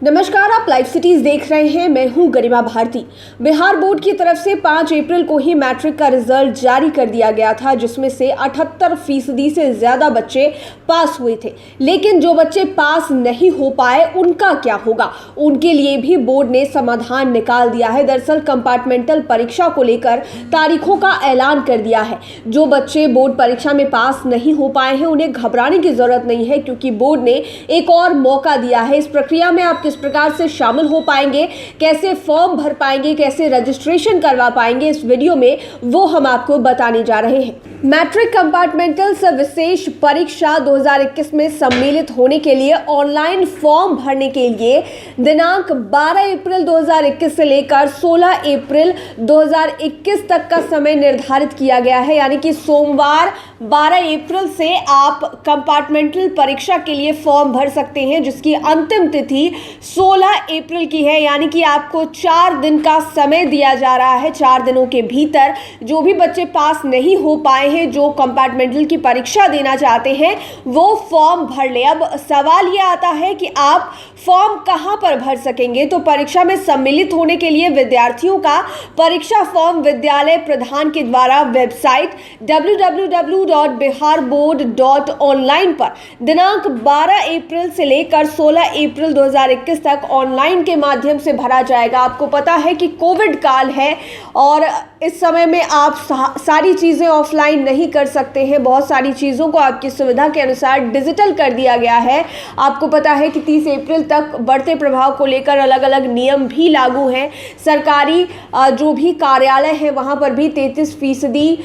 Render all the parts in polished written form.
नमस्कार, आप live cities देख रहे हैं। मैं हूं गरिमा भारती। बिहार बोर्ड की तरफ से 5 अप्रैल को ही मैट्रिक का रिजल्ट जारी कर दिया गया था, जिसमें से 78% से ज्यादा बच्चे पास हुए थे। लेकिन जो बच्चे पास नहीं हो पाए उनका क्या होगा, उनके लिए भी बोर्ड ने समाधान निकाल दिया है। दरअसल कंपार्टमेंटल परीक्षा को लेकर तारीखों का ऐलान कर दिया है। जो बच्चे बोर्ड परीक्षा में पास नहीं हो पाए हैं उन्हें घबराने की जरूरत नहीं है, क्योंकि बोर्ड ने एक और मौका दिया है। इस प्रक्रिया में आप किस प्रकार से शामिल हो पाएंगे, कैसे फॉर्म भर पाएंगे, कैसे रजिस्ट्रेशन करवा पाएंगे, इस वीडियो में वो हम आपको बताने जा रहे हैं। मैट्रिक कंपार्टमेंटल विशेष परीक्षा 2021 में सम्मिलित होने के लिए ऑनलाइन फॉर्म भरने के लिए दिनांक 12 अप्रैल 2021 से लेकर 16 अप्रैल 2021 तक का समय निर्धारित किया गया है। यानी कि सोमवार 12 अप्रैल से आप कंपार्टमेंटल परीक्षा के लिए फॉर्म भर सकते हैं, जिसकी अंतिम तिथि 16 अप्रैल की है। यानी कि आपको 4 दिन का समय दिया जा रहा है। 4 दिनों के भीतर जो भी बच्चे पास नहीं हो पाए हैं, जो कंपार्टमेंटल की परीक्षा देना चाहते हैं, वो फॉर्म भर ले। अब सवाल ये आता है कि आप फॉर्म कहां पर भर सकेंगे। तो परीक्षा में सम्मिलित होने के लिए विद्यार्थियों का परीक्षा फॉर्म विद्यालय प्रधान के द्वारा वेबसाइट www.biharboard.online पर दिनांक 12 अप्रैल से लेकर 16 अप्रैल 2021 तक ऑनलाइन के माध्यम से भरा जाएगा। आपको पता है कि कोविड काल है और इस समय में आप सारी चीज़ें ऑफलाइन नहीं कर सकते हैं। बहुत सारी चीज़ों को आपकी सुविधा के अनुसार डिजिटल कर दिया गया है। आपको पता है कि 30 अप्रैल तक बढ़ते प्रभाव को लेकर अलग अलग नियम भी लागू हैं। सरकारी जो भी कार्यालय हैं वहाँ पर भी 33%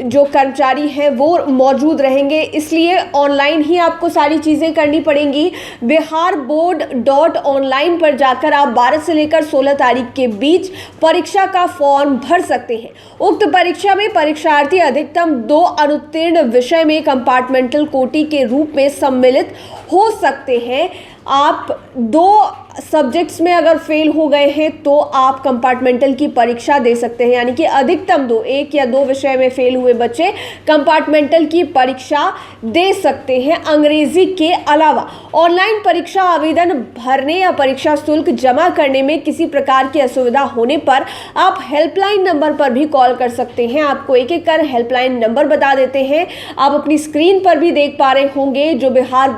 जो कर्मचारी हैं वो मौजूद रहेंगे, इसलिए ऑनलाइन ही आपको सारी चीज़ें करनी पड़ेंगी। biharboard.online पर जाकर आप 12 से लेकर 16 तारीख के बीच परीक्षा का फॉर्म भर सकते हैं। उक्त परीक्षा में परीक्षार्थी अधिकतम 2 अनुत्तीर्ण विषय में कंपार्टमेंटल कोटि के रूप में सम्मिलित हो सकते हैं। आप 2 सब्जेक्ट्स में अगर फेल हो गए हैं तो आप कंपार्टमेंटल की परीक्षा दे सकते हैं। यानी कि अधिकतम 2, 1 या 2 विषय में फेल हुए बच्चे कंपार्टमेंटल की परीक्षा दे सकते हैं, अंग्रेजी के अलावा। ऑनलाइन परीक्षा आवेदन भरने या परीक्षा शुल्क जमा करने में किसी प्रकार की असुविधा होने पर आप हेल्पलाइन नंबर पर भी कॉल कर सकते हैं। आपको एक एक कर हेल्पलाइन नंबर बता देते हैं। आप अपनी स्क्रीन पर भी देख पा रहे होंगे जो बिहार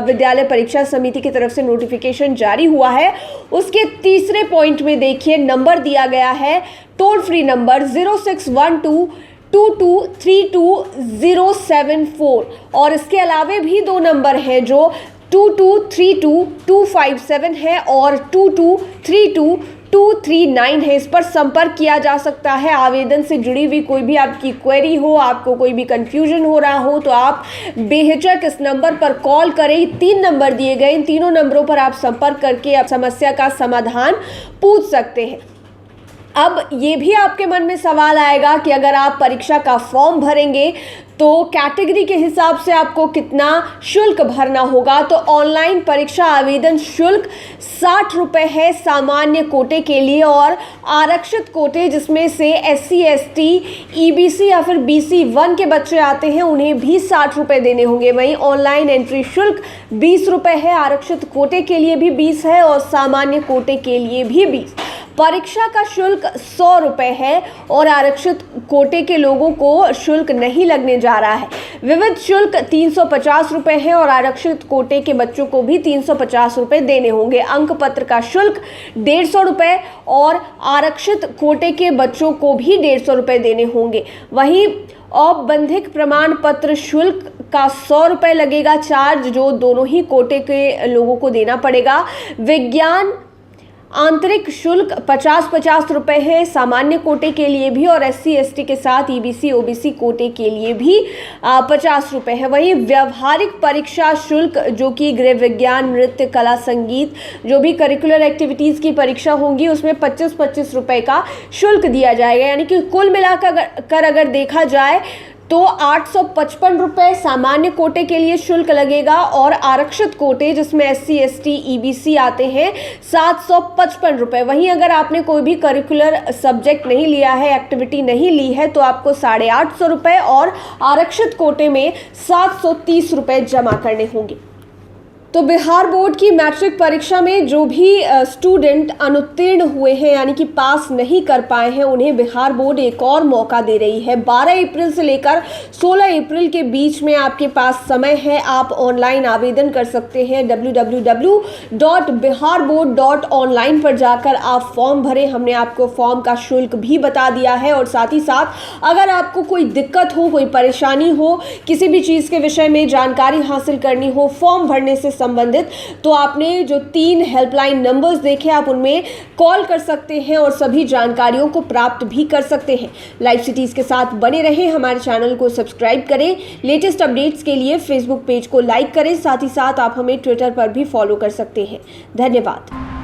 विद्यालय परीक्षा समिति की तरफ से नोटिफिकेशन जारी हुआ है, उसके तीसरे पॉइंट में देखिए नंबर दिया गया है, टोल फ्री नंबर 0612223074। और इसके अलावे भी 2 नंबर हैं जो 2232257 है और 2232239 है। इस पर संपर्क किया जा सकता है। आवेदन से जुड़ी हुई कोई भी आपकी क्वेरी हो, आपको कोई भी कंफ्यूजन हो रहा हो, तो आप बेहिचक इस नंबर पर कॉल करें। 3 नंबर दिए गए, इन तीनों नंबरों पर आप संपर्क करके आप समस्या का समाधान पूछ सकते हैं। अब ये भी आपके मन में सवाल आएगा कि अगर आप परीक्षा का फॉर्म भरेंगे तो कैटेगरी के हिसाब से आपको कितना शुल्क भरना होगा। तो ऑनलाइन परीक्षा आवेदन शुल्क 60 रुपये है सामान्य कोटे के लिए, और आरक्षित कोटे जिसमें से SC ST EBC या फिर BC 1 के बच्चे आते हैं उन्हें भी 60 रुपये देने होंगे। वहीं ऑनलाइन एंट्री शुल्क 20 रुपये है, आरक्षित कोटे के लिए भी 20 है और सामान्य कोटे के लिए भी 20। परीक्षा का शुल्क 100 रुपये है और आरक्षित कोटे के लोगों को शुल्क नहीं लगने जा रहा है। विविध शुल्क 350 रुपये है और आरक्षित कोटे के बच्चों को भी 350 रुपये देने होंगे। अंक पत्र का शुल्क 150 रुपये और आरक्षित कोटे के बच्चों को भी 150 रुपये देने होंगे। वहीं औपबंधिक प्रमाण पत्र शुल्क का 100 रुपये लगेगा चार्ज, जो दोनों ही कोटे के लोगों को देना पड़ेगा। विज्ञान आंतरिक शुल्क 50-50 रुपये है सामान्य कोटे के लिए भी, और SC ST के साथ EBC OBC कोटे के लिए भी 50 रुपये है। वहीं व्यवहारिक परीक्षा शुल्क जो कि गृह विज्ञान, नृत्य, कला, संगीत, जो भी करिकुलर एक्टिविटीज़ की परीक्षा होंगी उसमें 25-25 रुपये का शुल्क दिया जाएगा। यानी कि कुल मिलाकर अगर देखा जाए तो 855 रुपये सामान्य कोटे के लिए शुल्क लगेगा, और आरक्षित कोटे जिसमें SC ST EBC आते हैं 755 रुपये। वहीं अगर आपने कोई भी करिकुलर सब्जेक्ट नहीं लिया है, एक्टिविटी नहीं ली है, तो आपको 850 रुपये और आरक्षित कोटे में 730 रुपये जमा करने होंगे। तो बिहार बोर्ड की मैट्रिक परीक्षा में जो भी स्टूडेंट अनुत्तीर्ण हुए हैं यानी कि पास नहीं कर पाए हैं, उन्हें बिहार बोर्ड एक और मौका दे रही है। 12 अप्रैल से लेकर 16 अप्रैल के बीच में आपके पास समय है। आप ऑनलाइन आवेदन कर सकते हैं। www.biharboard.online पर जाकर आप फॉर्म भरें। हमने आपको फॉर्म का शुल्क भी बता दिया है और साथ ही साथ अगर आपको कोई दिक्कत हो, कोई परेशानी हो, किसी भी चीज़ के विषय में जानकारी हासिल करनी हो फॉर्म भरने से संबंधित, तो आपने जो 3 हेल्पलाइन नंबर्स देखे आप उनमें कॉल कर सकते हैं और सभी जानकारियों को प्राप्त भी कर सकते हैं। लाइव सिटीज के साथ बने रहें, हमारे चैनल को सब्सक्राइब करें। लेटेस्ट अपडेट्स के लिए फेसबुक पेज को लाइक करें, साथ ही साथ आप हमें ट्विटर पर भी फॉलो कर सकते हैं। धन्यवाद।